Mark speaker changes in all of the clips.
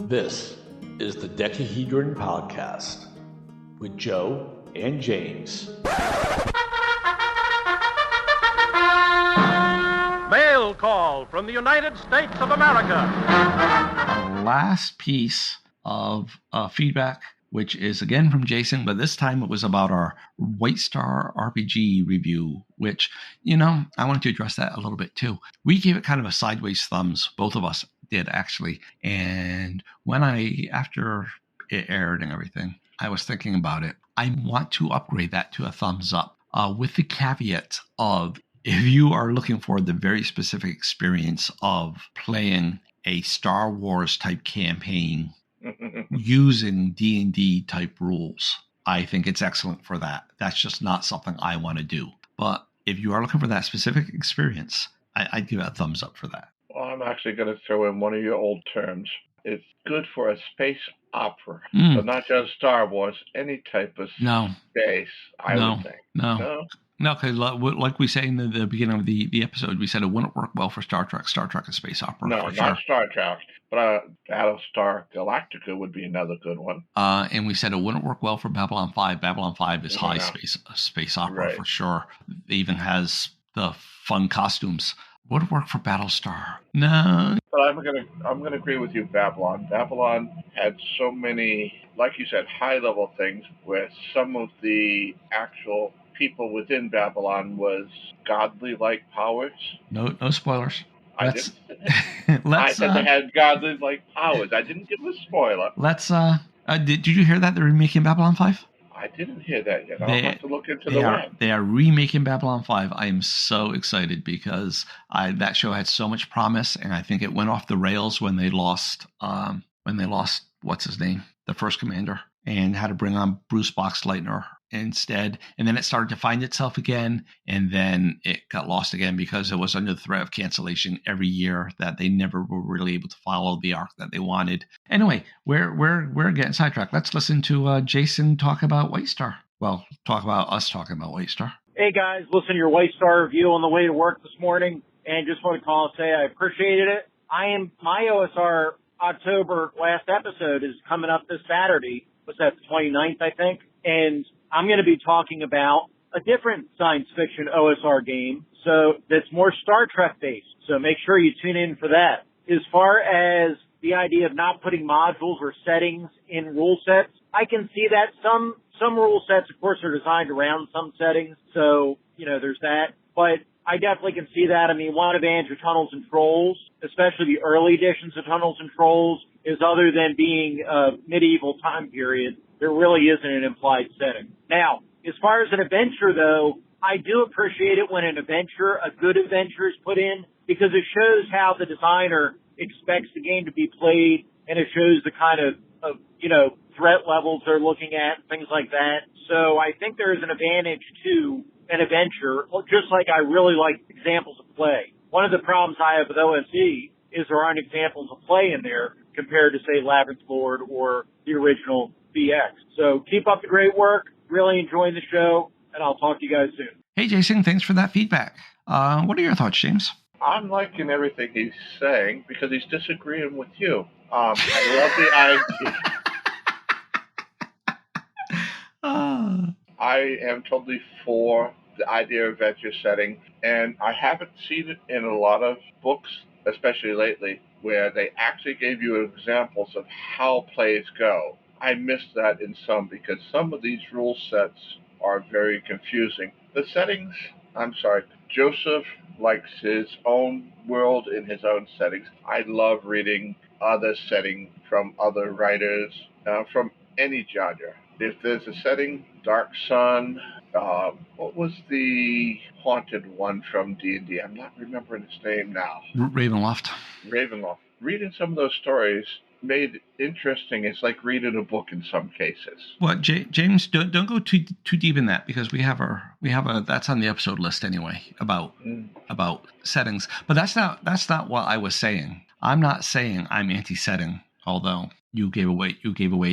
Speaker 1: This is the Decahedron Podcast with Joe and James.
Speaker 2: Mailcall from the United States of America.
Speaker 3: Our last piece of feedback, which is again from Jason, but this time it was about our WhiteStar RPG review, which, I wanted to address that a little bit too. We gave it kind of a sideways thumbs, both of us did actually. And after it aired and everything, I was thinking about it. I want to upgrade that to a thumbs up with the caveat of, if you are looking for the very specific experience of playing a Star Wars type campaign using D&D type rules, I think it's excellent for that. That's just not something I want to do. But if you are looking for that specific experience, I'd give it a thumbs up for that.
Speaker 4: Well, I'm actually going to throw in one of your old terms. It's good for a space opera. So not just Star Wars, any type of space, I would think.
Speaker 3: No, because like we say in the beginning of the episode, we said it wouldn't work well for Star Trek. Star Trek is space opera.
Speaker 4: No, not Star Trek. But Battlestar Galactica would be another good one.
Speaker 3: And we said it wouldn't work well for Babylon 5. Babylon 5 is high space opera for sure. It even has the fun costumes. Would work for Battlestar. No.
Speaker 4: But I'm gonna agree with you, Babylon. Babylon had so many, like you said, high level things where some of the actual people within Babylon was godly like powers.
Speaker 3: No spoilers.
Speaker 4: I said they had godly like powers. I didn't give a spoiler.
Speaker 3: Did you hear that they're remaking Babylon 5?
Speaker 4: I didn't hear that yet. I'll have to look into the web.
Speaker 3: They are remaking Babylon 5. I am so excited because that show had so much promise, and I think it went off the rails when they lost what's his name, the first commander, and had to bring on Bruce Boxleitner instead. And then it started to find itself again, and then it got lost again because it was under the threat of cancellation every year, that they never were really able to follow the arc that they wanted. Anyway, we're getting sidetracked. Let's listen to Jason talk about WhiteStar. Well, talk about us talking about WhiteStar.
Speaker 5: Hey guys, listen to your WhiteStar review on the way to work this morning, and just want to call and say I appreciated it. My OSR October last episode is coming up this Saturday. What's that, the 29th, I think? And I'm going to be talking about a different science fiction OSR game, so that's more Star Trek based. So make sure you tune in for that. As far as the idea of not putting modules or settings in rule sets, I can see that some rule sets, of course, are designed around some settings. So, there's that. But I definitely can see that. I mean, one advantage of Tunnels and Trolls, especially the early editions of Tunnels and Trolls, is other than being a medieval time period, there really isn't an implied setting. Now, as far as an adventure, though, I do appreciate it when a good adventure is put in, because it shows how the designer expects the game to be played, and it shows the kind of threat levels they're looking at, things like that. So I think there is an advantage to an adventure, just like I really like examples of play. One of the problems I have with OSE is there aren't examples of play in there compared to, say, Labyrinth Lord or the original BX. So keep up the great work. Really enjoying the show, and I'll talk to you guys soon.
Speaker 3: Hey, Jason, thanks for that feedback. What are your thoughts, James?
Speaker 4: I'm liking everything he's saying because he's disagreeing with you. I love the idea. I am totally for the idea of adventure setting, and I haven't seen it in a lot of books, especially lately, where they actually gave you examples of how plays go. I missed that in some because some of these rule sets are very confusing. The settings, Joseph likes his own world in his own settings. I love reading other setting from other writers, from any genre. If there's a setting, Dark Sun, what was the haunted one from D&D? I'm not remembering his name now.
Speaker 3: Ravenloft. Reading
Speaker 4: some of those stories made it interesting. It's like reading a book in some cases.
Speaker 3: Well, James, don't go too deep in that, because we have that's on the episode list anyway about settings. But that's not what I was saying. I'm not saying I'm anti-setting, although you gave away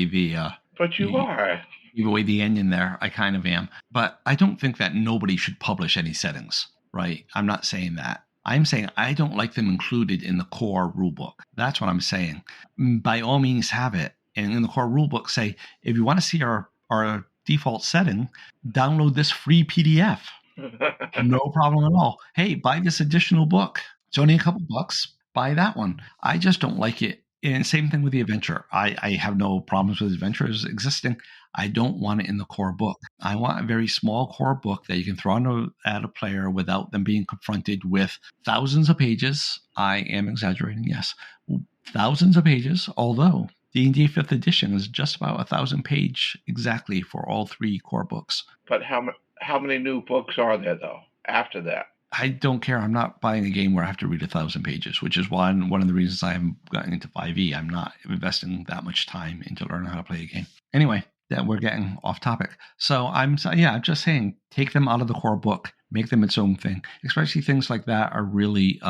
Speaker 3: the.
Speaker 4: But you are.
Speaker 3: Give away the onion there. I kind of am. But I don't think that nobody should publish any settings, right? I'm not saying that. I'm saying I don't like them included in the core rulebook. That's what I'm saying. By all means, have it. And in the core rulebook, say, if you want to see our default setting, download this free PDF. No problem at all. Hey, buy this additional book. It's only a couple bucks. Buy that one. I just don't like it. And same thing with the adventure. I have no problems with adventures existing. I don't want it in the core book. I want a very small core book that you can throw at a player without them being confronted with thousands of pages. I am exaggerating, yes. Thousands of pages, although D&D 5th edition is just about 1,000 page exactly for all 3 core books.
Speaker 4: But how many new books are there, though, after that?
Speaker 3: I don't care. I'm not buying a game where I have to read 1,000 pages, which is one of the reasons I haven't gotten into 5e. I'm not investing that much time into learning how to play a game. Anyway, that we're getting off topic. So I'm just saying, take them out of the core book, make them its own thing. Especially things like that are really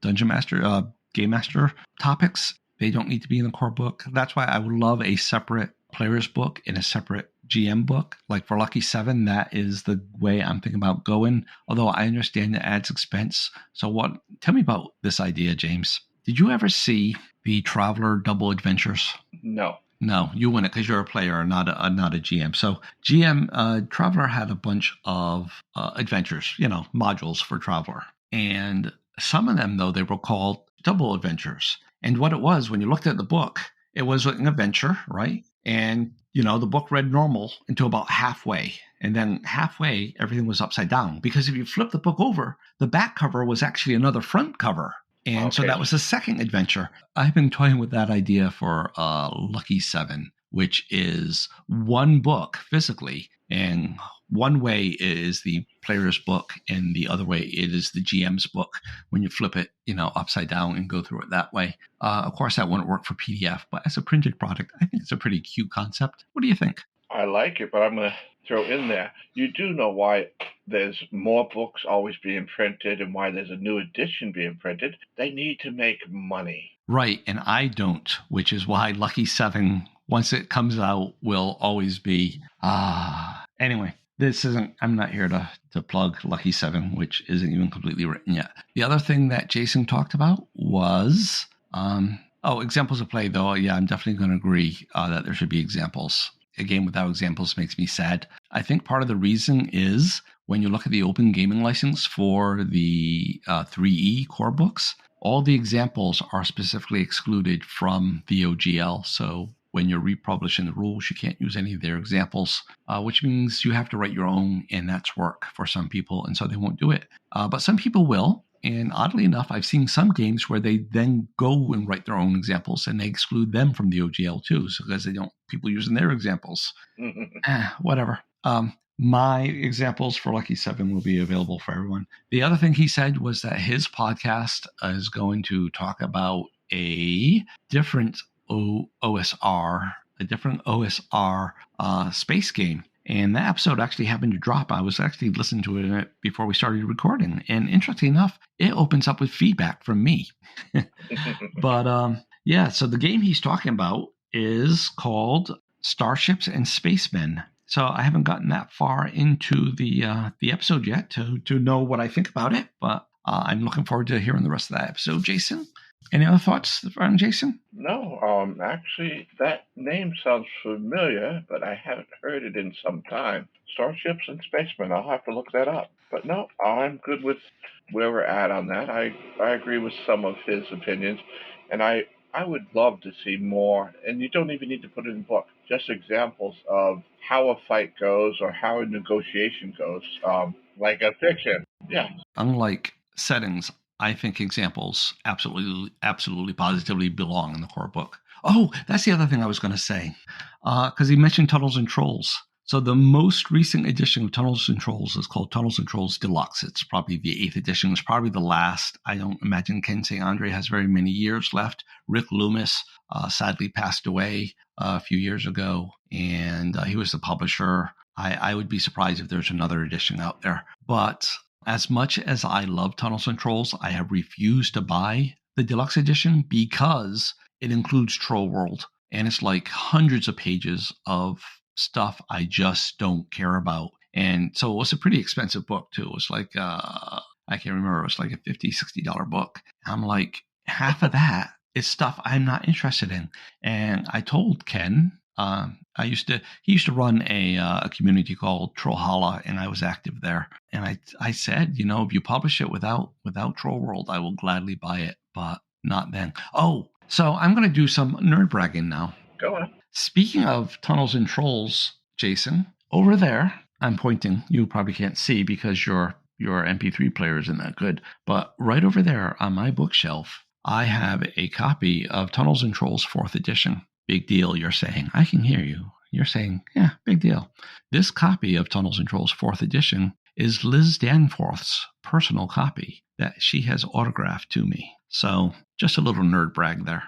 Speaker 3: Dungeon Master, Game Master topics. They don't need to be in the core book. That's why I would love a separate player's book and a separate GM book. Like for Lucky 7, that is the way I'm thinking about going. Although I understand it adds expense. So tell me about this idea, James. Did you ever see the Traveler Double Adventures?
Speaker 4: No.
Speaker 3: No, you win it because you're a player, not a GM. So GM, Traveler had a bunch of adventures, modules for Traveler. And some of them, though, they were called Double Adventures. And what it was, when you looked at the book, it was an adventure, right? And, the book read normal until about halfway. And then halfway, everything was upside down. Because if you flip the book over, the back cover was actually another front cover. And so that was the second adventure. I've been toying with that idea for Lucky 7, which is one book physically. And one way is the player's book, and the other way it is the GM's book when you flip it, upside down and go through it that way. Of course, that wouldn't work for PDF, but as a printed product, I think it's a pretty cute concept. What do you think?
Speaker 4: I like it, but I'm going to throw in there. You do know why there's more books always being printed and why there's a new edition being printed. They need to make money.
Speaker 3: Right, and I don't, which is why Lucky 7, once it comes out, will always be... Anyway, I'm not here to plug Lucky 7, which isn't even completely written yet. The other thing that Jason talked about was... examples of play, though. Yeah, I'm definitely going to agree that there should be examples. A game without examples makes me sad. I think part of the reason is when you look at the open gaming license for the 3E core books, all the examples are specifically excluded from the OGL. So when you're republishing the rules, you can't use any of their examples, which means you have to write your own, and that's work for some people, and so they won't do it. But some people will. And oddly enough, I've seen some games where they then go and write their own examples, and they exclude them from the OGL too, so because they don't people using their examples. Whatever. My examples for Lucky 7 will be available for everyone. The other thing he said was that his podcast is going to talk about a different OSR space game. And that episode actually happened to drop. I was actually listening to it before we started recording. And interestingly enough, it opens up with feedback from me. But so the game he's talking about is called Starships and Spacemen. So I haven't gotten that far into the episode yet to know what I think about it. But I'm looking forward to hearing the rest of that episode. Jason, any other thoughts on Jason?
Speaker 4: No, actually, that name sounds familiar, but I haven't heard it in some time. Starships and Spacemen, I'll have to look that up. But no, I'm good with where we're at on that. I agree with some of his opinions, and I would love to see more, and you don't even need to put it in a book, just examples of how a fight goes or how a negotiation goes, like a fiction. Yeah.
Speaker 3: Unlike settings, I think examples absolutely, positively belong in the core book. Oh, that's the other thing I was going to say, because he mentioned Tunnels and Trolls. So the most recent edition of Tunnels and Trolls is called Tunnels and Trolls Deluxe. It's probably the 8th edition. It's probably the last. I don't imagine Ken St. Andre has very many years left. Rick Loomis sadly passed away a few years ago, and he was the publisher. I would be surprised if there's another edition out there. But as much as I love Tunnels and Trolls, I have refused to buy the deluxe edition because it includes Troll World. And it's like hundreds of pages of stuff I just don't care about. And so it was a pretty expensive book, too. It was like, I I can't remember. It was like a $50, $60 book. I'm like, half of that is stuff I'm not interested in. And I told Ken, he used to run a community called Trollhalla, and I was active there. And I said, if you publish it without Troll World, I will gladly buy it, but not then. Oh, so I'm going to do some nerd bragging now.
Speaker 4: Go on.
Speaker 3: Speaking of Tunnels and Trolls, Jason, over there, I'm pointing. You probably can't see because your MP3 player isn't that good. But right over there on my bookshelf, I have a copy of Tunnels and Trolls 4th edition. Big deal, you're saying. I can hear you. You're saying, yeah, big deal. This copy of Tunnels and Trolls 4th edition is Liz Danforth's personal copy that she has autographed to me. So just a little nerd brag there.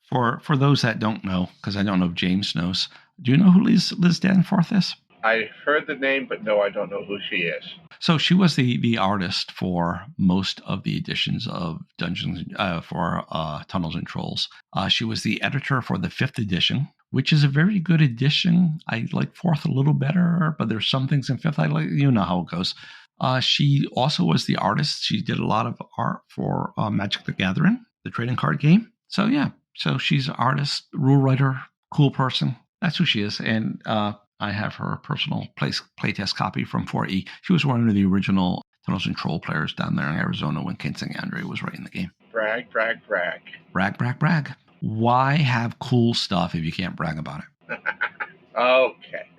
Speaker 3: For those that don't know, because I don't know if James knows, do you know who Liz Danforth is?
Speaker 4: I heard the name, but no, I don't know who she is.
Speaker 3: So she was the artist for most of the editions of Tunnels and Trolls. She was the editor for the 5th edition, which is a very good edition. I like 4th a little better, but there's some things in 5th I like. You know how it goes. She also was the artist. She did a lot of art for Magic the Gathering, the trading card game. So yeah, so she's an artist, rule writer, cool person. That's who she is. And I have her personal playtest copy from 4E. She was one of the original Tunnels and Troll players down there in Arizona when Ken Andre was writing the game.
Speaker 4: Brag, brag, brag.
Speaker 3: Brag, brag, brag. Why have cool stuff if you can't brag about it?
Speaker 4: Okay.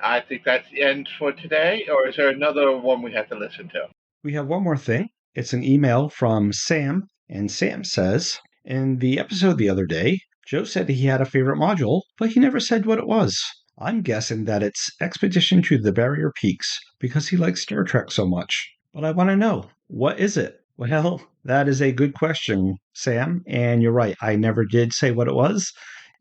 Speaker 4: I think that's the end for today, or is there another one we have to listen to?
Speaker 6: We have one more thing. It's an email from Sam, and Sam says, in the episode the other day, Joe said he had a favorite module, but he never said what it was. I'm guessing that it's Expedition to the Barrier Peaks because he likes Star Trek so much. But I want to know, what is it? Well, that is a good question, Sam, and you're right. I never did say what it was.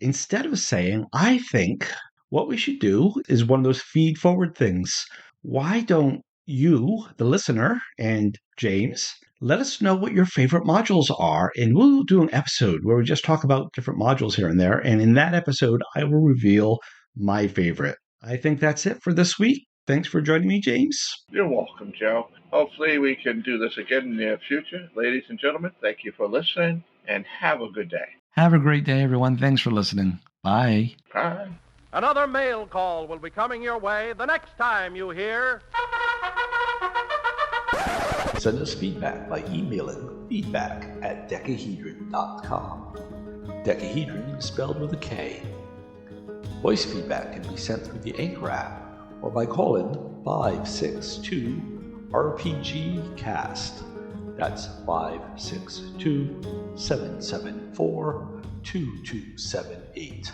Speaker 6: Instead of saying, I think what we should do is one of those feed-forward things. Why don't you, the listener, and James, let us know what your favorite modules are, and we'll do an episode where we just talk about different modules here and there, and in that episode, I will reveal my favorite. I think that's it for this week. Thanks for joining me, James.
Speaker 4: You're welcome, Joe. Hopefully we can do this again in the near future. Ladies and gentlemen, thank you for listening, and have a good day.
Speaker 3: Have a great day, everyone. Thanks for listening. Bye.
Speaker 4: Bye.
Speaker 2: Another mail call will be coming your way the next time you hear...
Speaker 1: Send us feedback by emailing feedback@decahedron.com. Decahedron is spelled with a K. Voice feedback can be sent through the Anchor app or by calling 562-RPG-CAST. That's 562-774-2278.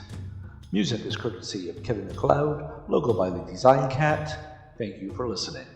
Speaker 1: Music is courtesy of Kevin MacLeod, logo by the Design Cat. Thank you for listening.